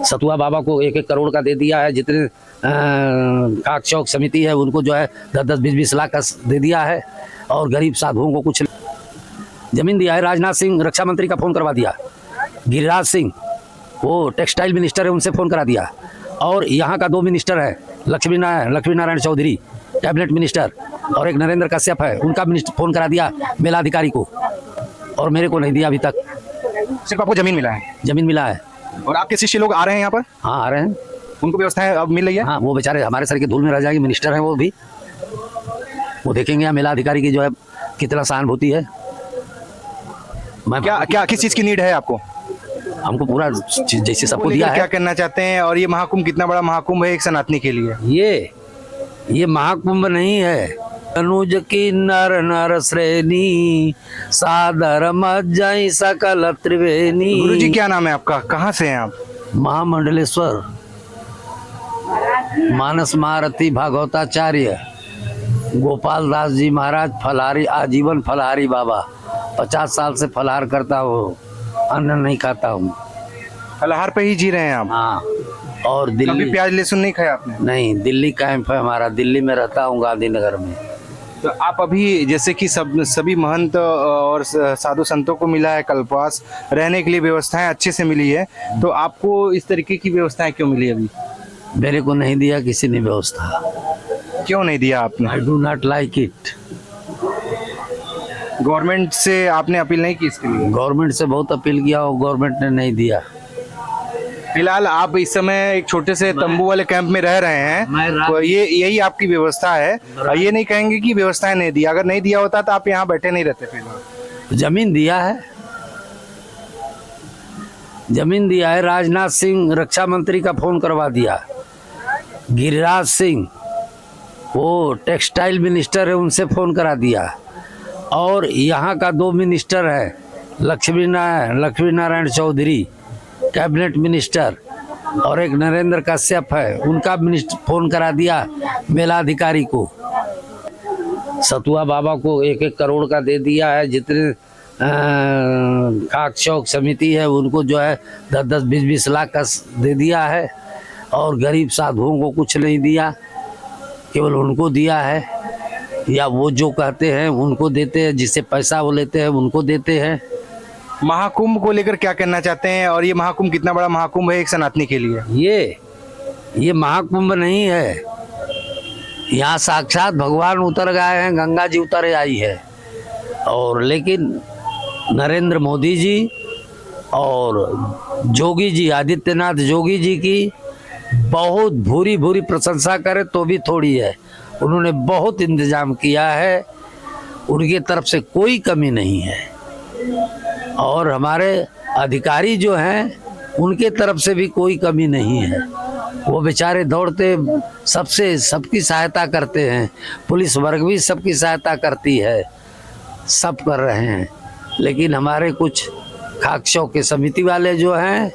सतुआ बाबा को 1-1 करोड़ का दे दिया है। जितने काक चौक समिति है उनको जो है 10-10, 20-20 लाख का दे दिया है। और गरीब साधुओं को कुछ जमीन दिया है। राजनाथ सिंह रक्षा मंत्री का फ़ोन करवा दिया। गिरिराज सिंह वो टेक्सटाइल मिनिस्टर है, उनसे फ़ोन करा दिया। और यहाँ का 2 मिनिस्टर है, लक्ष्मी नारायण चौधरी कैबिनेट मिनिस्टर, और एक नरेंद्र कश्यप है, उनका फ़ोन करा दिया मेला अधिकारी को। और मेरे को नहीं दिया अभी तक। सिर्फ आपको जमीन मिला है? जमीन मिला है। और आपके शिष्य लोग आ रहे हैं यहाँ पर? हाँ आ रहे हैं। उनको व्यवस्थाएं अब मिल रही है? हाँ, वो बेचारे हमारे सर के धूल में रह जाएंगे। मिनिस्टर हैं वो भी, वो देखेंगे यहाँ मेला अधिकारी की जो है कितना सहानुभूति है। मैं क्या किस चीज़ की नीड है आपको? हमको पूरा जैसे सबको दिया है। क्या करना चाहते हैं? और ये महाकुंभ कितना बड़ा महाकुंभ है एक सनातनी के लिए? ये महाकुंभ नहीं है। अनुज की नर नर श्रेणी सादर मज्जई सकल त्रिवेणी। गुरुजी क्या नाम है आपका? कहाँ से हैं आप? महामंडलेश्वर मानस महारथी भागवताचार्य गोपाल दास जी महाराज फलाहारी, आजीवन फलाहारी बाबा। 50 साल से फलाहार करता हूँ, अन्न नहीं खाता हूँ। फलाहार पे ही जी रहे हैं आप? हाँ। और दिल्ली कभी प्याज लहसुन नहीं खाया आपने? नहीं, दिल्ली कैंप है हमारा, दिल्ली में रहता हूँ गांधीनगर में। तो आप अभी जैसे कि सभी महंत और साधु संतों को मिला है कल्पवास, रहने के लिए व्यवस्थाएं अच्छे से मिली है, तो आपको इस तरीके की व्यवस्थाएं क्यों मिली अभी? मेरे को नहीं दिया किसी ने व्यवस्था। क्यों नहीं दिया आपने? I do not like it. Government से आपने अपील नहीं की इसके लिए? गवर्नमेंट से बहुत अपील किया और गवर्नमेंट ने नहीं दिया। फिलहाल आप इस समय एक छोटे से तंबू वाले कैंप में रह रहे हैं, तो ये यही आपकी व्यवस्था है। ये नहीं कहेंगे कि व्यवस्थाएं नहीं दिया, अगर नहीं दिया होता तो आप यहाँ बैठे नहीं रहते। फिलहाल जमीन दिया है, जमीन दिया है। राजनाथ सिंह रक्षा मंत्री का फ़ोन करवा दिया। गिरिराज सिंह वो टेक्सटाइल मिनिस्टर है, उनसे फ़ोन करा दिया। और यहाँ का 2 मिनिस्टर है, लक्ष्मी नारायण चौधरी कैबिनेट मिनिस्टर, और एक नरेंद्र कश्यप है, उनका फ़ोन करा दिया मेला अधिकारी को। सतुआ बाबा को 1-1 करोड़ का दे दिया है। जितने काक चौक समिति है उनको जो है 10-10, 20-20 लाख का दे दिया है। और गरीब साधुओं को कुछ नहीं दिया, केवल उनको दिया है। या वो जो कहते हैं उनको देते हैं, जिससे पैसा वो लेते हैं उनको देते हैं। महाकुंभ को लेकर क्या कहना चाहते हैं? और ये महाकुंभ कितना बड़ा महाकुंभ है एक सनातनी के लिए? ये महाकुंभ नहीं है। यहाँ साक्षात भगवान उतर गए हैं, गंगा जी उतर आई है। और लेकिन नरेंद्र मोदी जी और जोगी जी, आदित्यनाथ जोगी जी की बहुत भूरी भूरी प्रशंसा करे तो भी थोड़ी है। उन्होंने बहुत इंतजाम किया है, उनकी तरफ से कोई कमी नहीं है। और हमारे अधिकारी जो हैं उनके तरफ से भी कोई कमी नहीं है। वो बेचारे दौड़ते सबकी सहायता करते हैं। पुलिस वर्ग भी सबकी सहायता करती है, सब कर रहे हैं। लेकिन हमारे कुछ खाकशौ के समिति वाले जो हैं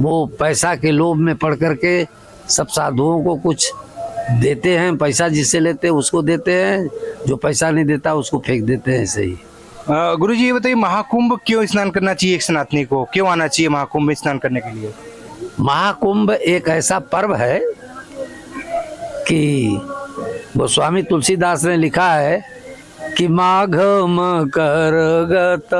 वो पैसा के लोभ में पड़ करके सब साधुओं को कुछ देते हैं। पैसा जिससे लेते हैं उसको देते हैं, जो पैसा नहीं देता उसको फेंक देते हैं। ऐसे ही गुरुजी ये बताइए, महाकुंभ क्यों स्नान करना चाहिए एक सनातनी को? क्यों आना चाहिए महाकुंभ में स्नान करने के लिए? महाकुंभ एक ऐसा पर्व है कि गोस्वामी तुलसीदास ने लिखा है कि माघ मकर गत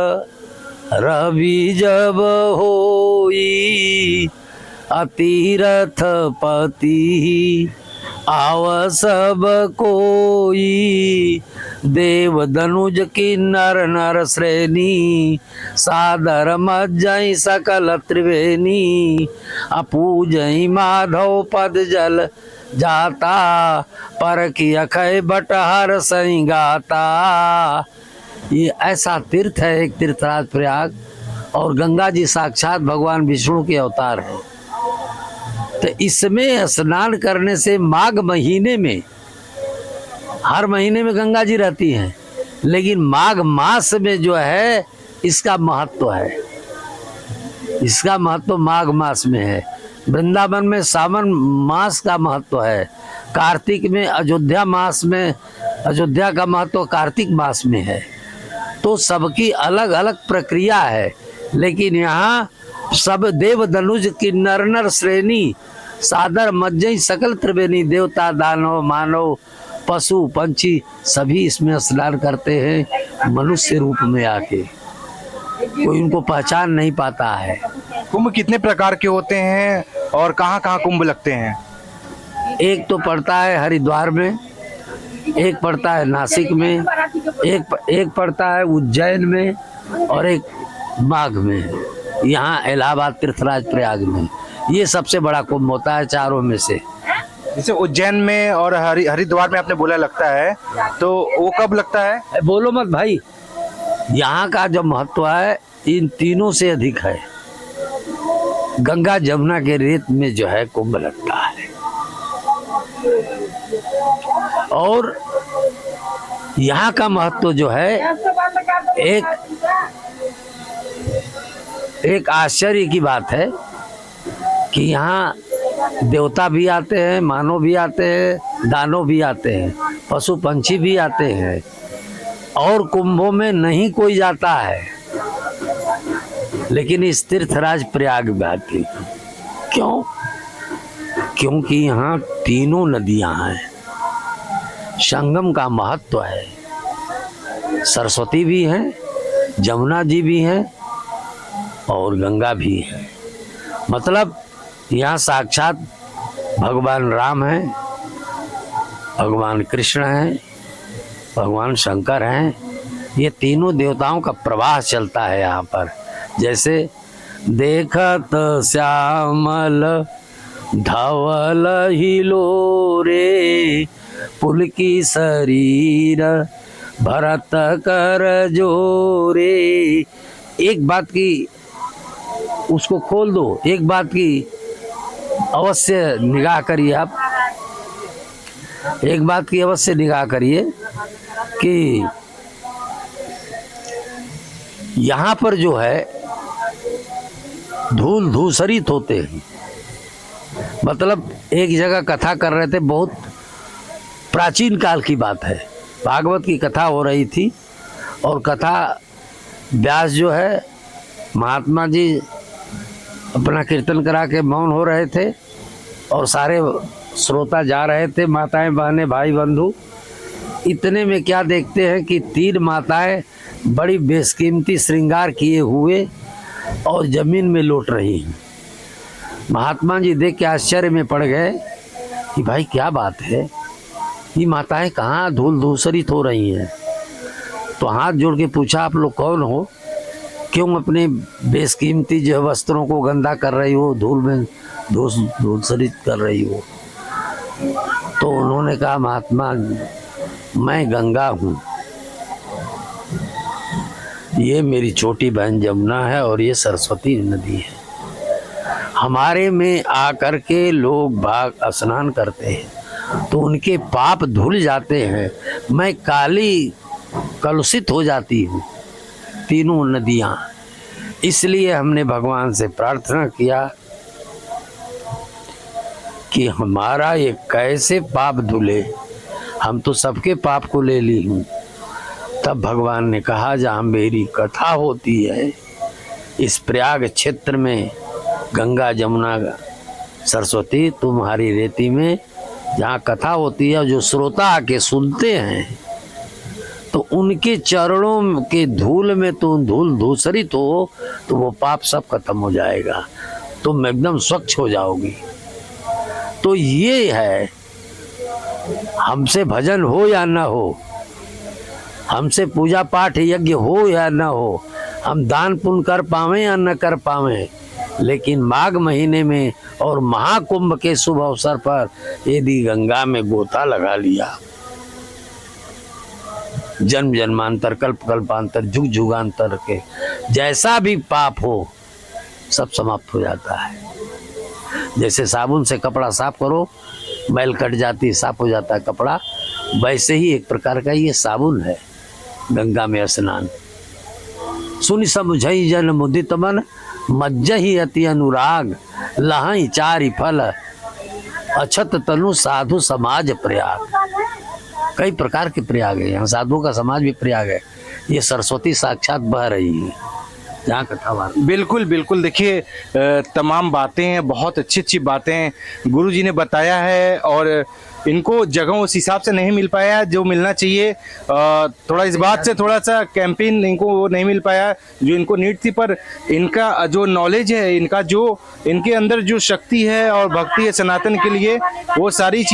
रवि जब होई अतीरथ पति आव सब कोई देव धनुज की नर नर श्रेणी सादर मज्जई सकल त्रिवेणी अपूजई माधव पद जल जाता पर की अखय बटहर सई गाता। ये ऐसा तीर्थ है, एक तीर्थराज प्रयाग, और गंगा जी साक्षात भगवान विष्णु के अवतार है। तो इसमें स्नान करने से माघ महीने में, हर महीने में गंगा जी रहती हैं, लेकिन माघ मास में जो है इसका महत्व है। इसका महत्व माघ मास में है। वृंदावन में सावन मास का महत्व है। कार्तिक में अयोध्या मास में, अयोध्या का महत्व कार्तिक मास में है। तो सबकी अलग अलग प्रक्रिया है, लेकिन यहाँ सब देव धनुज की नर नर श्रेणी, सादर मज्जई सकल त्रिवेणी, देवता दानव मानव पशु पंछी सभी इसमें स्नान करते हैं मनुष्य रूप में आके, कोई उनको पहचान नहीं पाता है। कुंभ कितने प्रकार के होते हैं और कहाँ कहाँ कुंभ लगते हैं? एक तो पड़ता है हरिद्वार में, एक पड़ता है नासिक में, एक पड़ता है उज्जैन में और एक माघ में, यहाँ इलाहाबाद तीर्थराज प्रयाग में। ये सबसे बड़ा कुंभ होता है चारों में से। जैसे उज्जैन में और हरिद्वार में आपने बोला लगता है, तो वो कब लगता है? बोलो मत भाई, यहाँ का जो महत्व है इन तीनों से अधिक है। गंगा जमुना के रेत में जो है कुंभ लगता है, और यहाँ का महत्व जो है एक आश्चर्य की बात है कि यहाँ देवता भी आते हैं, मानव भी आते हैं, दानव भी आते हैं, पशु पंछी भी आते हैं, और कुंभों में नहीं कोई जाता है, लेकिन इस तीर्थराज प्रयाग में आते हैं। क्यों? क्योंकि यहाँ तीनों नदियां हैं, संगम का महत्व है। सरस्वती भी है, जमुना जी भी है और गंगा भी है। मतलब यहाँ साक्षात भगवान राम हैं, भगवान कृष्ण हैं, भगवान शंकर हैं, ये तीनों देवताओं का प्रवाह चलता है यहाँ पर। जैसे देखत श्यामल धवल हिलोरे, पुलकी शरीर भरत कर जोरे। एक बात की उसको खोल दो, एक बात की अवश्य निगाह करिए आप, एक बात की अवश्य निगाह करिए कि यहाँ पर जो है धूल धूसरित होते हैं। मतलब एक जगह कथा कर रहे थे, बहुत प्राचीन काल की बात है, भागवत की कथा हो रही थी, और कथा व्यास जो है महात्मा जी अपना कीर्तन करा के मौन हो रहे थे, और सारे श्रोता जा रहे थे, माताएं बहनें भाई बंधु। इतने में क्या देखते हैं कि 3 माताएं बड़ी बेशकीमती श्रृंगार किए हुए और जमीन में लौट रही हैं। महात्मा जी देख के आश्चर्य में पड़ गए कि भाई क्या बात है, ये माताएं कहाँ धूल धूसरित हो रही हैं। तो हाथ जोड़ के पूछा, आप लोग कौन हो, क्यों अपने बेशकीमती जो वस्त्रों को गंदा कर रही हो, धूल में धूसरित कर रही हो। तो उन्होंने कहा, महात्मा मैं गंगा हूँ, ये मेरी छोटी बहन जमुना है और ये सरस्वती नदी है। हमारे में आकर के लोग भाग स्नान करते हैं तो उनके पाप धुल जाते हैं, मैं काली कलुषित हो जाती हूँ, तीनों नदियाँ। इसलिए हमने भगवान से प्रार्थना किया कि हमारा ये कैसे पाप धुले, हम तो सबके पाप को ले ली हूँ। तब भगवान ने कहा, जहाँ मेरी कथा होती है इस प्रयाग क्षेत्र में, गंगा जमुना सरस्वती तुम्हारी रेती में जहाँ कथा होती है, जो श्रोता आके सुनते हैं तो उनके चरणों के धूल में तुम धूल धूसरित हो तो वो पाप सब खत्म हो जाएगा, तुम एकदम स्वच्छ हो जाओगी। तो ये है, हमसे भजन हो या ना हो, हमसे पूजा पाठ यज्ञ हो या ना हो, हम दान पुण्य कर पावें या न कर पावें, लेकिन माघ महीने में और महाकुंभ के शुभ अवसर पर यदि गंगा में गोता लगा लिया, जन्म जन्मांतर कल्प कल्पांतर जुग जुगांतर के जैसा भी पाप हो सब समाप्त हो जाता है। जैसे साबुन से कपड़ा साफ करो, मैल कट जाती, साफ हो जाता है कपड़ा, वैसे ही एक प्रकार का ये साबुन है गंगा में स्नान। सुनि समझई जन मुदित मन, मज्जहि अति अनुराग, लहई चारि फल, अछत तनु साधु समाज प्रयाग। कई प्रकार के प्रयाग है, यहाँ साधुओं का समाज भी प्रयाग है। ये सरस्वती साक्षात बह रही है, जहाँ कथा बिल्कुल बिल्कुल। देखिए तमाम बातें हैं, बहुत अच्छी अच्छी बातें गुरुजी ने बताया है, और इनको जगह उस हिसाब से नहीं मिल पाया जो मिलना चाहिए। थोड़ा इस बात से थोड़ा सा कैंपेन इनको वो नहीं मिल पाया जो इनको नीड थी, पर इनका जो नॉलेज है, इनका जो इनके अंदर जो शक्ति है और भक्ति है सनातन के लिए, वो सारी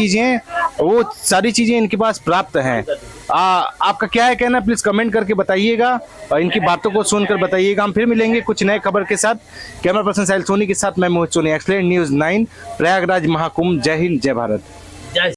चीज़ें इनके पास प्राप्त हैं। आपका क्या है कहना, प्लीज कमेंट करके बताइएगा और इनकी बातों को सुनकर बताइएगा। हम फिर मिलेंगे कुछ नए खबर के साथ। कैमरा पर्सन साहिल सोनी के साथ मैं मोहित सोनी, एक्सप्लेन न्यूज़ 9 प्रयागराज महाकुंभ। जय हिंद, जय भारत।